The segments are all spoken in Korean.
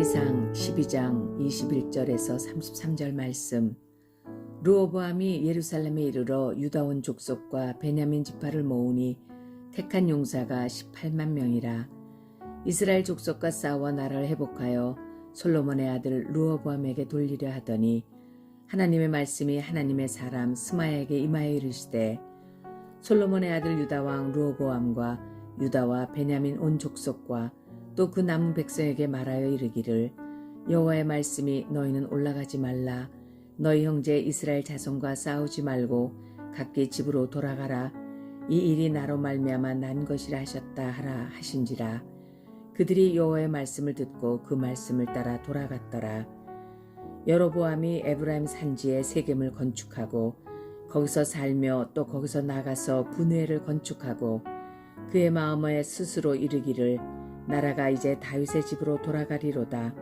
사무엘상 12장 21절에서 33절 말씀. 르호보암이 예루살렘에 이르러 유다 온 족속과 베냐민 지파를 모으니 택한 용사가 18만 명이라. 이스라엘 족속과 싸워 나라를 회복하여 솔로몬의 아들 르호보암에게 돌리려 하더니 하나님의 말씀이 하나님의 사람 스마야에게 임하여 이르시되, 솔로몬의 아들 유다 왕 르호보암과 유다와 베냐민 온 족속과 또 그 남은 백성에게 말하여 이르기를, 여호와의 말씀이 너희는 올라가지 말라. 너희 형제 이스라엘 자손과 싸우지 말고 각기 집으로 돌아가라. 이 일이 나로 말미암아 난 것이라 하셨다 하라 하신지라. 그들이 여호와의 말씀을 듣고 그 말씀을 따라 돌아갔더라. 여로보암이 에브라임 산지에 세겜을 건축하고 거기서 살며 또 거기서 나가서 분회를 건축하고 그의 마음에 스스로 이르기를, 나라가 이제 다윗의 집으로 돌아가리로다.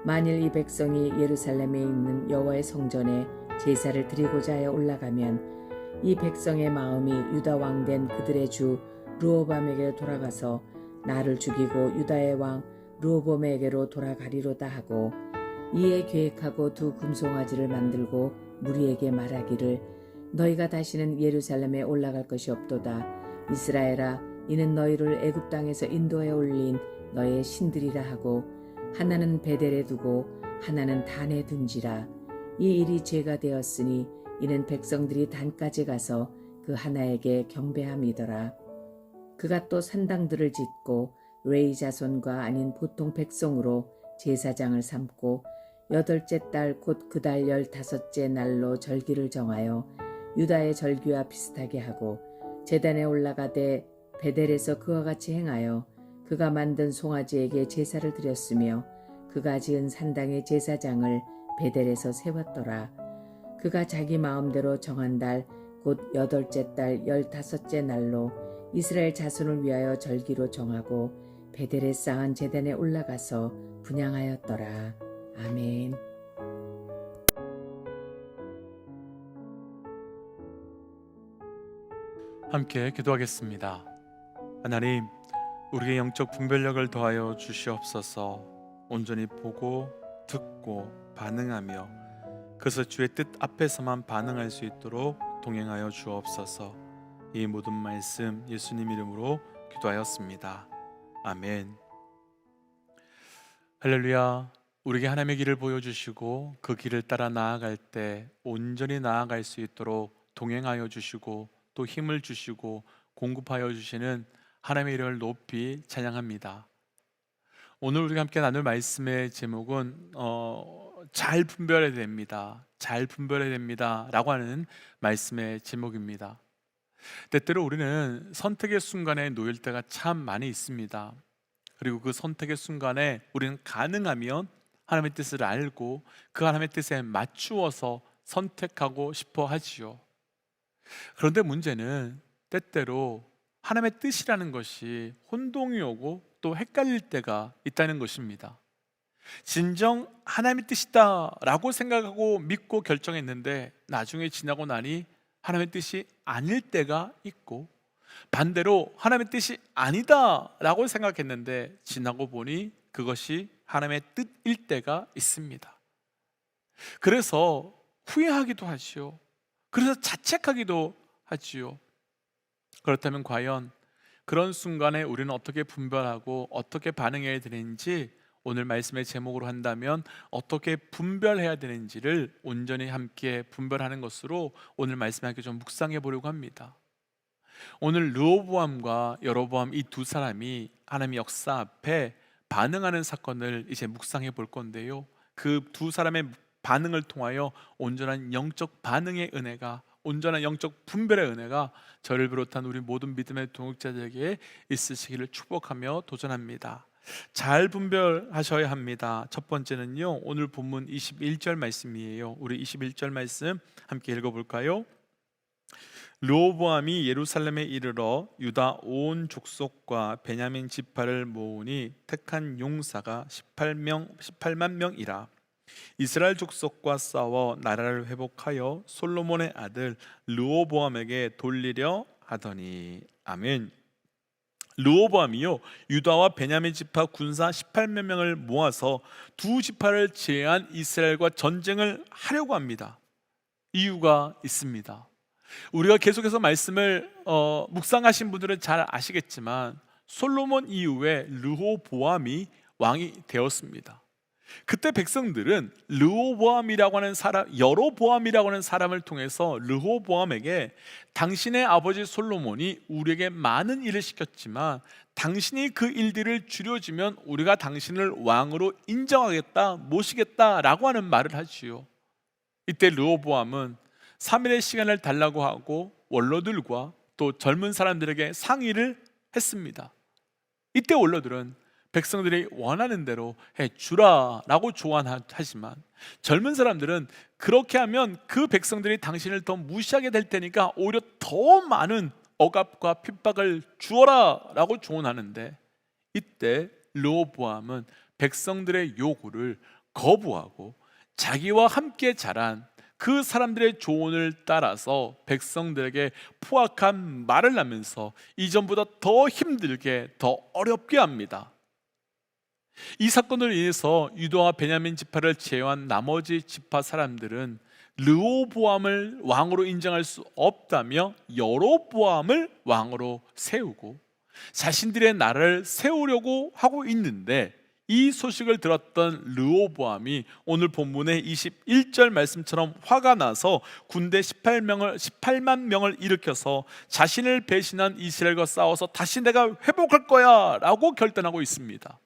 만일 이 백성이 예루살렘에 있는 여호와의 성전에 제사를 드리고자 하여 올라가면 이 백성의 마음이 유다 왕된 그들의 주 르호보암에게 돌아가서 나를 죽이고 유다의 왕 르호보암에게로 돌아가리로다 하고, 이에 계획하고 두 금송아지를 만들고 무리에게 말하기를, 너희가 다시는 예루살렘에 올라갈 것이 없도다. 이스라엘아, 이는 너희를 애굽 땅에서 인도해 올린 너의 신들이라 하고, 하나는 베델에 두고 하나는 단에 둔지라. 이 일이 죄가 되었으니 이는 백성들이 단까지 가서 그 하나에게 경배함이더라. 그가 또 산당들을 짓고 레위 자손과 아닌 보통 백성으로 제사장을 삼고 8째 달 곧 그 달 15째 날로 절기를 정하여 유다의 절기와 비슷하게 하고, 제단에 올라가되 베델에서 그와 같이 행하여 그가 만든 송아지에게 제사를 드렸으며, 그가 지은 산당의 제사장을 베델에서 세웠더라. 그가 자기 마음대로 정한 달 곧 8째 달 15째 날로 이스라엘 자손을 위하여 절기로 정하고 베델에 쌓은 제단에 올라가서 분향하였더라. 아멘. 함께 기도하겠습니다. 하나님, 우리의 영적 분별력을 더하여 주시옵소서. 온전히 보고 듣고 반응하며 그래서 주의 뜻 앞에서만 반응할 수 있도록 동행하여 주옵소서. 이 모든 말씀 예수님 이름으로 기도하였습니다. 아멘. 할렐루야. 우리에게 하나님의 길을 보여주시고 그 길을 따라 나아갈 때 온전히 나아갈 수 있도록 동행하여 주시고 또 힘을 주시고 공급하여 주시는 하나님의 이름을 높이 찬양합니다. 오늘 우리가 함께 나눌 말씀의 제목은 잘 분별해야 됩니다. 잘 분별해야 됩니다 라고 하는 말씀의 제목입니다. 때때로 우리는 선택의 순간에 놓일 때가 참 많이 있습니다. 그리고 그 선택의 순간에 우리는 가능하면 하나님의 뜻을 알고 그 하나님의 뜻에 맞추어서 선택하고 싶어 하지요. 그런데 문제는 때때로 하나님의 뜻이라는 것이 혼동이 오고 또 헷갈릴 때가 있다는 것입니다. 진정 하나님의 뜻이다 라고 생각하고 믿고 결정했는데 나중에 지나고 나니 하나님의 뜻이 아닐 때가 있고, 반대로 하나님의 뜻이 아니다 라고 생각했는데 지나고 보니 그것이 하나님의 뜻일 때가 있습니다. 그래서 후회하기도 하지요. 그래서 자책하기도 하지요. 그렇다면 과연 그런 순간에 우리는 어떻게 분별하고 어떻게 반응해야 되는지, 오늘 말씀의 제목으로 한다면 어떻게 분별해야 되는지를 온전히 함께 분별하는 것으로 오늘 말씀을 함께 좀 묵상해 보려고 합니다. 오늘 르호보암과 여로보암 이 두 사람이 하나님의 역사 앞에 반응하는 사건을 이제 묵상해 볼 건데요, 그 두 사람의 반응을 통하여 온전한 영적 반응의 은혜가, 온전한 영적 분별의 은혜가 저를 비롯한 우리 모든 믿음의 동역자들에게 있으시기를 축복하며 도전합니다. 잘 분별하셔야 합니다. 첫 번째는요, 오늘 본문 21절 말씀이에요. 우리 21절 말씀 함께 읽어볼까요? 르호보암이 예루살렘에 이르러 유다 온 족속과 베냐민 지파를 모으니 택한 용사가 18만 명이라. 이스라엘 족속과 싸워 나라를 회복하여 솔로몬의 아들 르호보암에게 돌리려 하더니. 아멘. 르호보암이요 유다와 베냐민 지파 군사 18만 명을 모아서 두 지파를 제외한 이스라엘과 전쟁을 하려고 합니다. 이유가 있습니다. 우리가 계속해서 말씀을 묵상하신 분들은 잘 아시겠지만 솔로몬 이후에 르호보암이 왕이 되었습니다. 그때 백성들은 르호보암이라고 하는 사람, 여로보암이라고 하는 사람을 통해서 르호보암에게 당신의 아버지 솔로몬이 우리에게 많은 일을 시켰지만 당신이 그 일들을 줄여주면 우리가 당신을 왕으로 인정하겠다, 모시겠다라고 하는 말을 하지요. 이때 르호보암은 3일의 시간을 달라고 하고 원로들과 또 젊은 사람들에게 상의를 했습니다. 이때 원로들은 백성들이 원하는 대로 해주라라고 조언하지만 젊은 사람들은 그렇게 하면 그 백성들이 당신을 더 무시하게 될 테니까 오히려 더 많은 억압과 핍박을 주어라라고 조언하는데, 이때 르호보암은 백성들의 요구를 거부하고 자기와 함께 자란 그 사람들의 조언을 따라서 백성들에게 포악한 말을 하면서 이전보다 더 힘들게, 더 어렵게 합니다. 이 사건으로 인해서 유다와 베냐민 지파를 제외한 나머지 지파 사람들은 르호보암을 왕으로 인정할 수 없다며 여로보암을 왕으로 세우고 자신들의 나라를 세우려고 하고 있는데, 이 소식을 들었던 르호보암이 오늘 본문의 21절 말씀처럼 화가 나서 군대 18만 명을 일으켜서 자신을 배신한 이스라엘과 싸워서 다시 내가 회복할 거야 라고 결단하고 있습니다.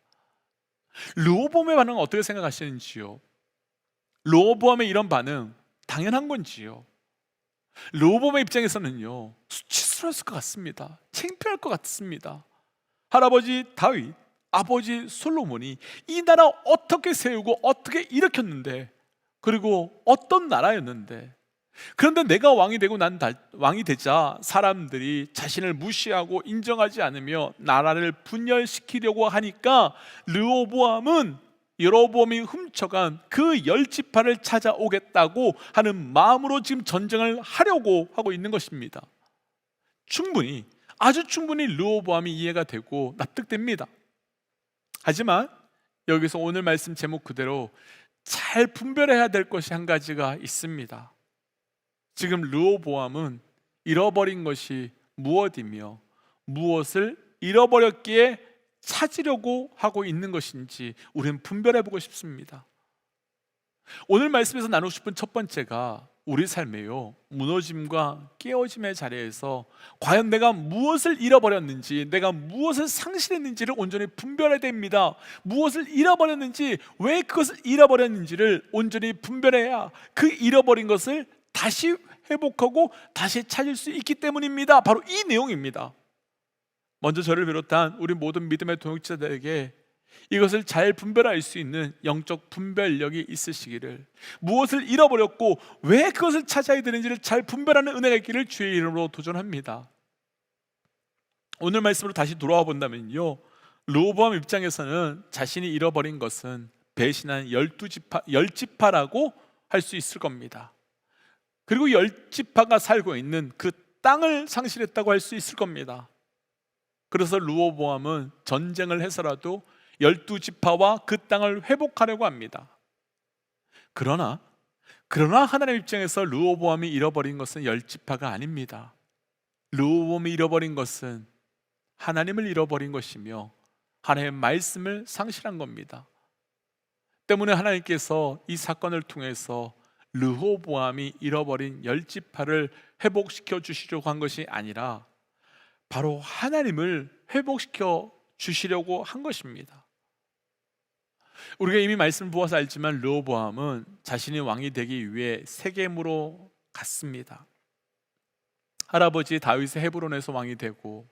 르호보암의 반응은 어떻게 생각하시는지요? 르호보암의 이런 반응 당연한 건지요? 르호보암의 입장에서는요 수치스러웠을 것 같습니다. 창피할 것 같습니다. 할아버지 다윗, 아버지 솔로몬이 이 나라 어떻게 세우고 어떻게 일으켰는데, 그리고 어떤 나라였는데, 그런데 내가 왕이 되고 왕이 되자 사람들이 자신을 무시하고 인정하지 않으며 나라를 분열시키려고 하니까 르호보암은 여로보암이 훔쳐간 그 10지파를 찾아오겠다고 하는 마음으로 지금 전쟁을 하려고 하고 있는 것입니다. 아주 충분히 르호보암이 이해가 되고 납득됩니다. 하지만 여기서 오늘 말씀 제목 그대로 잘 분별해야 될 것이 한 가지가 있습니다. 지금 르호보암은 잃어버린 것이 무엇이며 무엇을 잃어버렸기에 찾으려고 하고 있는 것인지 우리는 분별해 보고 싶습니다. 오늘 말씀에서 나누고 싶은 첫 번째가 우리 삶에요 무너짐과 깨어짐의 자리에서 과연 내가 무엇을 잃어버렸는지, 내가 무엇을 상실했는지를 온전히 분별해야 됩니다. 무엇을 잃어버렸는지, 왜 그것을 잃어버렸는지를 온전히 분별해야 그 잃어버린 것을 다시 회복하고 다시 찾을 수 있기 때문입니다. 바로 이 내용입니다. 먼저 저를 비롯한 우리 모든 믿음의 동역자들에게 이것을 잘 분별할 수 있는 영적 분별력이 있으시기를, 무엇을 잃어버렸고 왜 그것을 찾아야 되는지를 잘 분별하는 은혜가 있기를 주의 이름으로 도전합니다. 오늘 말씀으로 다시 돌아와 본다면요, 르호보암 입장에서는 자신이 잃어버린 것은 배신한 10지파라고 할 수 있을 겁니다. 그리고 10지파가 살고 있는 그 땅을 상실했다고 할 수 있을 겁니다. 그래서 르호보암은 전쟁을 해서라도 12지파와 그 땅을 회복하려고 합니다. 그러나 하나님 입장에서 르호보암이 잃어버린 것은 10지파가 아닙니다. 르호보암이 잃어버린 것은 하나님을 잃어버린 것이며 하나님의 말씀을 상실한 겁니다. 때문에 하나님께서 이 사건을 통해서 르호보암이 잃어버린 10지파를 회복시켜 주시려고 한 것이 아니라 바로 하나님을 회복시켜 주시려고 한 것입니다. 우리가 이미 말씀을 보아서 알지만 르호보암은 자신이 왕이 되기 위해 세겜으로 갔습니다. 할아버지 다윗의 헤브론에서 왕이 되고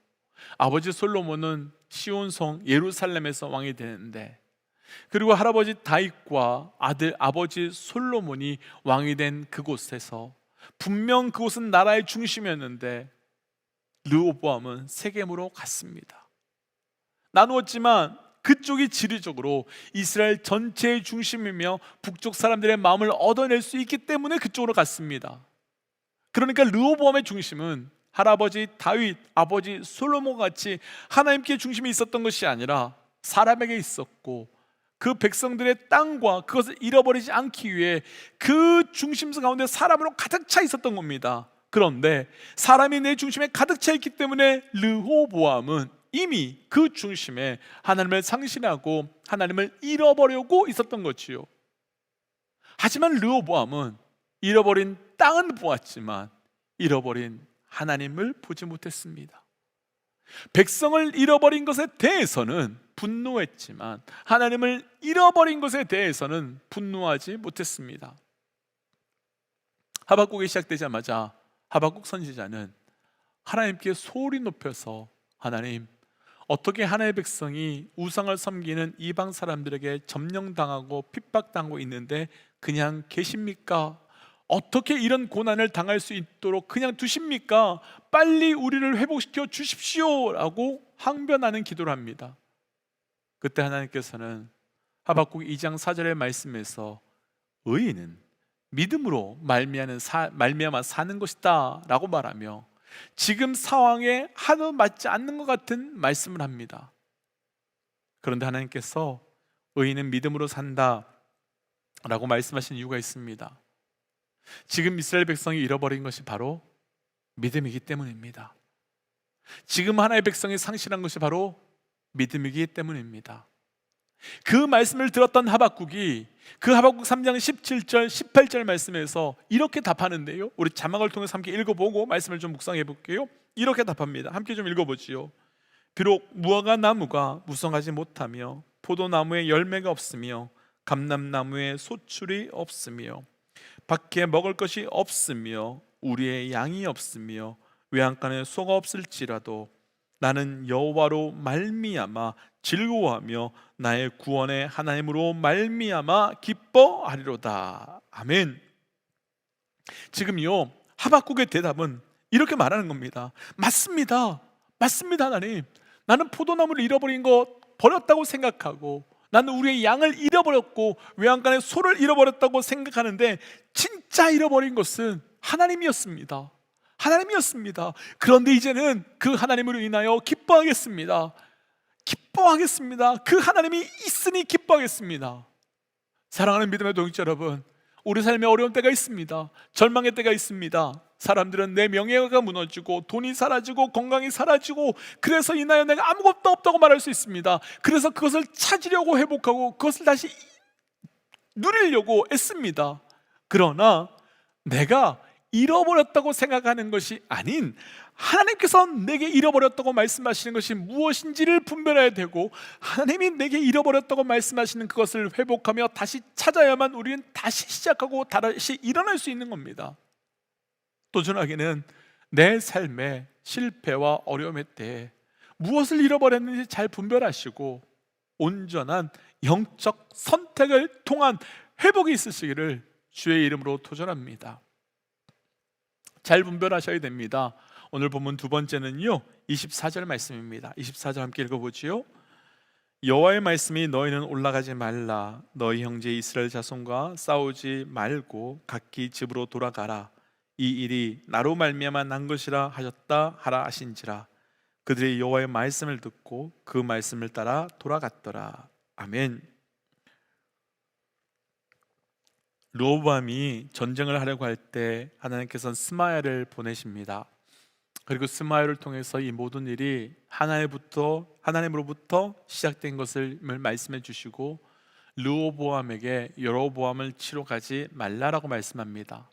아버지 솔로몬은 시온성 예루살렘에서 왕이 되는데, 그리고 할아버지 다윗과 아버지 솔로몬이 왕이 된 그곳에서 분명 그곳은 나라의 중심이었는데 르호보암은 세겜으로 갔습니다. 나누었지만 그쪽이 지리적으로 이스라엘 전체의 중심이며 북쪽 사람들의 마음을 얻어낼 수 있기 때문에 그쪽으로 갔습니다. 그러니까 르호보암의 중심은 할아버지 다윗, 아버지 솔로몬 같이 하나님께 중심이 있었던 것이 아니라 사람에게 있었고, 그 백성들의 땅과 그것을 잃어버리지 않기 위해 그 중심성 가운데 사람으로 가득 차 있었던 겁니다. 그런데 사람이 내 중심에 가득 차 있기 때문에 르호보암은 이미 그 중심에 하나님을 상실하고 하나님을 잃어버리고 있었던 거지요. 하지만 르호보암은 잃어버린 땅은 보았지만 잃어버린 하나님을 보지 못했습니다. 백성을 잃어버린 것에 대해서는 분노했지만 하나님을 잃어버린 것에 대해서는 분노하지 못했습니다. 하박국이 시작되자마자 하박국 선지자는 하나님께 소리 높여서, 하나님, 어떻게 하나님의 백성이 우상을 섬기는 이방 사람들에게 점령당하고 핍박당하고 있는데 그냥 계십니까? 어떻게 이런 고난을 당할 수 있도록 그냥 두십니까? 빨리 우리를 회복시켜 주십시오 라고 항변하는 기도를 합니다. 그때 하나님께서는 하박국 2장 4절의 말씀에서 의인은 믿음으로 말미암아 사는 것이다 라고 말하며 지금 상황에 하나도 맞지 않는 것 같은 말씀을 합니다. 그런데 하나님께서 의인은 믿음으로 산다 라고 말씀하신 이유가 있습니다. 지금 이스라엘 백성이 잃어버린 것이 바로 믿음이기 때문입니다. 지금 하나님의 백성이 상실한 것이 바로 믿음이기 때문입니다. 그 말씀을 들었던 하박국이 그 하박국 3장 17절 18절 말씀에서 이렇게 답하는데요, 우리 자막을 통해서 함께 읽어보고 말씀을 좀 묵상해 볼게요. 이렇게 답합니다. 함께 좀 읽어보지요. 비록 무화과 나무가 무성하지 못하며 포도나무에 열매가 없으며 감람나무에 소출이 없으며 밖에 먹을 것이 없으며 우리의 양이 없으며 외양간에 소가 없을지라도 나는 여호와로 말미암아 즐거워하며 나의 구원의 하나님으로 말미암아 기뻐하리로다. 아멘. 지금요 하박국의 대답은 이렇게 말하는 겁니다. 맞습니다. 맞습니다, 하나님. 나는 포도나무를 잃어버린 거 버렸다고 생각하고, 나는 우리의 양을 잃어버렸고 외양간의 소를 잃어버렸다고 생각하는데 진짜 잃어버린 것은 하나님이었습니다. 하나님이었습니다. 그런데 이제는 그 하나님으로 인하여 기뻐하겠습니다. 기뻐하겠습니다. 그 하나님이 있으니 기뻐하겠습니다. 사랑하는 믿음의 동역자 여러분, 우리 삶에 어려운 때가 있습니다. 절망의 때가 있습니다. 사람들은 내 명예가 무너지고 돈이 사라지고 건강이 사라지고 그래서 인하여 내가 아무것도 없다고 말할 수 있습니다. 그래서 그것을 찾으려고 회복하고 그것을 다시 누리려고 애씁니다. 그러나 내가 잃어버렸다고 생각하는 것이 아닌 하나님께서 내게 잃어버렸다고 말씀하시는 것이 무엇인지를 분별해야 되고, 하나님이 내게 잃어버렸다고 말씀하시는 그것을 회복하며 다시 찾아야만 우리는 다시 시작하고 다시 일어날 수 있는 겁니다. 도전하기는 내 삶의 실패와 어려움의 때에 무엇을 잃어버렸는지 잘 분별하시고 온전한 영적 선택을 통한 회복이 있으시기를 주의 이름으로 도전합니다. 잘 분별하셔야 됩니다. 오늘 본문 두 번째는요 24절 말씀입니다. 24절 함께 읽어보지요. 여호와의 말씀이 너희는 올라가지 말라. 너희 형제 이스라엘 자손과 싸우지 말고 각기 집으로 돌아가라. 이 일이 나로 말미암아 난 것이라 하셨다 하라 하신지라. 그들이 여호와의 말씀을 듣고 그 말씀을 따라 돌아갔더라. 아멘. 르호보암이 전쟁을 하려고 할 때 하나님께서는 스마야를 보내십니다. 그리고 스마야를 통해서 이 모든 일이 하나님으로부터 시작된 것을 말씀해 주시고 르호보암에게 여로보암을 치러 가지 말라라고 말씀합니다.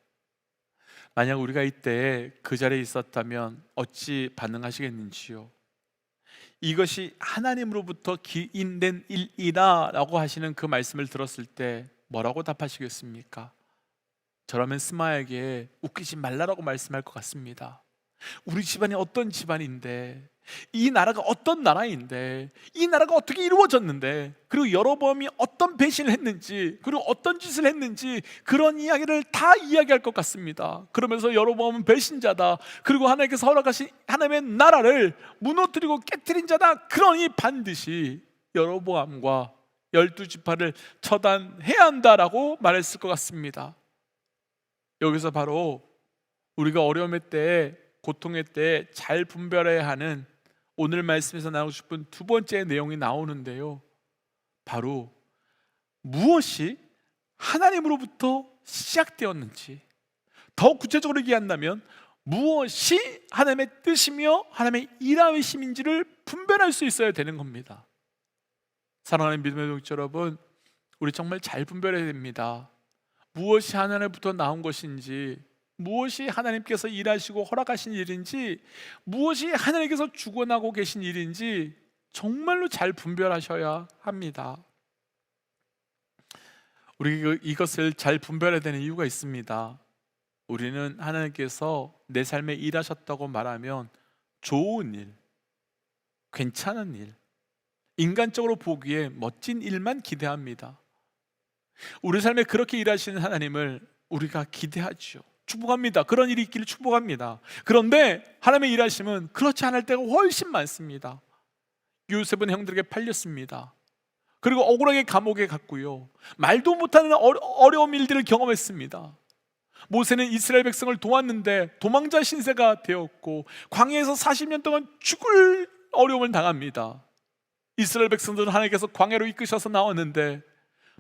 만약 우리가 이때 그 자리에 있었다면 어찌 반응하시겠는지요? 이것이 하나님으로부터 기인된 일이다 라고 하시는 그 말씀을 들었을 때 뭐라고 답하시겠습니까? 저라면 스마야에게 웃기지 말라라고 말씀할 것 같습니다. 우리 집안이 어떤 집안인데, 이 나라가 어떤 나라인데, 이 나라가 어떻게 이루어졌는데, 그리고 여로보암이 어떤 배신을 했는지, 그리고 어떤 짓을 했는지 그런 이야기를 다 이야기할 것 같습니다. 그러면서 여로보암은 배신자다, 그리고 하나님께서 허락하신 하나님의 나라를 무너뜨리고 깨트린 자다, 그러니 반드시 여로보암과 12지파를 처단해야 한다라고 말했을 것 같습니다. 여기서 바로 우리가 어려움의 때에 고통의 때에 잘 분별해야 하는 오늘 말씀에서 나누고 싶은 두 번째 내용이 나오는데요, 바로 무엇이 하나님으로부터 시작되었는지, 더 구체적으로 얘기한다면 무엇이 하나님의 뜻이며 하나님의 일하심인지를 분별할 수 있어야 되는 겁니다. 사랑하는 믿음의 동지 여러분, 우리 정말 잘 분별해야 됩니다. 무엇이 하나님부터 나온 것인지, 무엇이 하나님께서 일하시고 허락하신 일인지, 무엇이 하나님께서 주관하고 계신 일인지 정말로 잘 분별하셔야 합니다. 우리 이것을 잘 분별해야 되는 이유가 있습니다. 우리는 하나님께서 내 삶에 일하셨다고 말하면 좋은 일, 괜찮은 일, 인간적으로 보기에 멋진 일만 기대합니다. 우리 삶에 그렇게 일하시는 하나님을 우리가 기대하죠. 축복합니다. 그런 일이 있기를 축복합니다. 그런데 하나님의 일하심은 그렇지 않을 때가 훨씬 많습니다. 요셉은 형들에게 팔렸습니다. 그리고 억울하게 감옥에 갔고요, 말도 못하는 어려운 일들을 경험했습니다. 모세는 이스라엘 백성을 도왔는데 도망자 신세가 되었고 광야에서 40년 동안 죽을 어려움을 당합니다. 이스라엘 백성들은 하나님께서 광야로 이끄셔서 나왔는데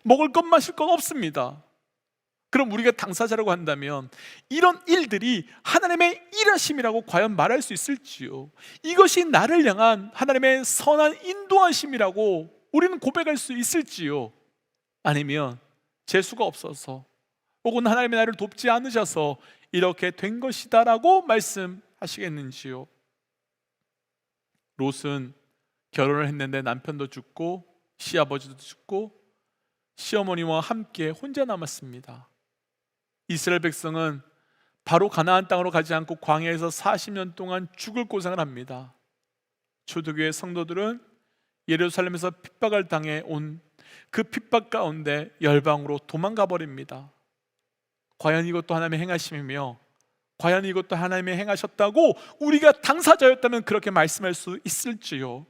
먹을 것 마실 것 없습니다. 그럼 우리가 당사자라고 한다면 이런 일들이 하나님의 일하심이라고 과연 말할 수 있을지요? 이것이 나를 향한 하나님의 선한 인도하심이라고 우리는 고백할 수 있을지요? 아니면 재수가 없어서 혹은 하나님의 나를 돕지 않으셔서 이렇게 된 것이다 라고 말씀하시겠는지요? 롯은 결혼을 했는데 남편도 죽고 시아버지도 죽고 시어머니와 함께 혼자 남았습니다. 이스라엘 백성은 바로 가나안 땅으로 가지 않고 광야에서 40년 동안 죽을 고생을 합니다. 초대교회 성도들은 예루살렘에서 핍박을 당해 온 그 핍박 가운데 열방으로 도망가 버립니다. 과연 이것도 하나님의 행하심이며, 과연 이것도 하나님의 행하셨다고 우리가 당사자였다면 그렇게 말씀할 수 있을지요?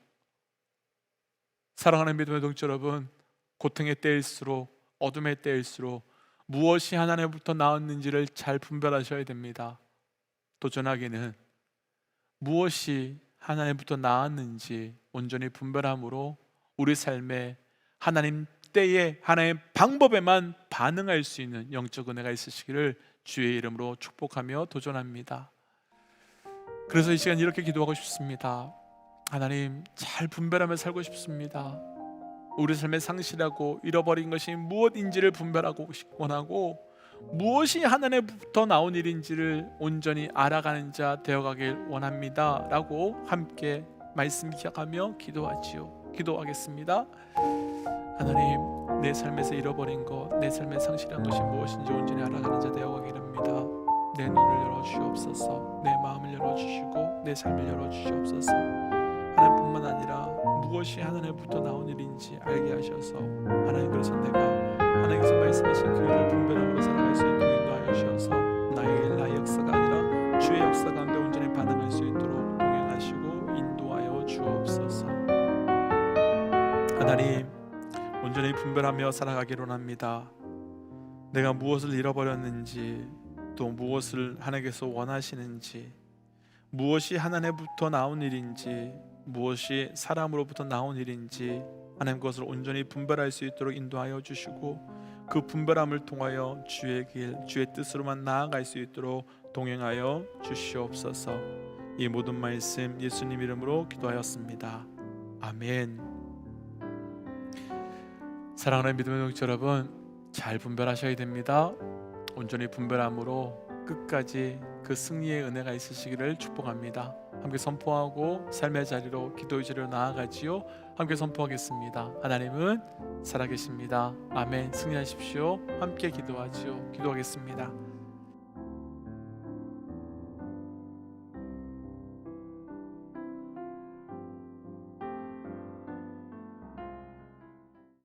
사랑하는 믿음의 동지 여러분, 고통의 때일수록, 어둠의 때일수록 무엇이 하나님부터 나왔는지를 잘 분별하셔야 됩니다. 또 전하기는 무엇이 하나님부터 나왔는지 온전히 분별함으로 우리 삶에 하나님 때에 하나님의 방법에만 반응할 수 있는 영적 은혜가 있으시기를 주의 이름으로 축복하며 도전합니다. 그래서 이 시간 이렇게 기도하고 싶습니다. 하나님, 잘 분별하며 살고 싶습니다. 우리 삶에 상실하고 잃어버린 것이 무엇인지를 분별하고 원하고, 무엇이 하나님부터 나온 일인지를 온전히 알아가는 자 되어가길 원합니다 라고 함께 말씀 기억하며 기도하겠습니다. 하나님, 내 삶에서 잃어버린 것, 내 삶에 상실한 것이 무엇인지 온전히 알아가는 자 되어가길 합니다. 내 눈을 열어주시옵소서, 내 마음을 열어주시고 내 삶을 열어주시옵소서. 하나님뿐만 아니라 무엇이 하나님부터 나온 일인지 알게 하셔서 하나님, 그래서 내가 하나님께서 말씀하신 그 일을 분별함으로 살아갈 수 있도록 인도하여 주셔서 나의 일, 나의 역사가 아니라 주의 역사 가운데 온전히 반응할 수 있도록 동행하시고 인도하여 주옵소서. 하나님, 온전히 분별하며 살아가기를 원합니다. 내가 무엇을 잃어버렸는지, 또 무엇을 하나님께서 원하시는지, 무엇이 하나님부터 나온 일인지, 무엇이 사람으로부터 나온 일인지 하나님 것을 온전히 분별할 수 있도록 인도하여 주시고, 그 분별함을 통하여 주의 길, 주의 뜻으로만 나아갈 수 있도록 동행하여 주시옵소서. 이 모든 말씀 예수님 이름으로 기도하였습니다. 아멘. 사랑하는 믿음의 동지 여러분, 잘 분별하셔야 됩니다. 온전히 분별함으로 끝까지 그 승리의 은혜가 있으시기를 축복합니다. 함께 선포하고 삶의 자리로, 기도의 자리로 나아가지요. 함께 선포하겠습니다. 하나님은 살아계십니다. 아멘. 승리하십시오. 함께 기도하지요. 기도하겠습니다.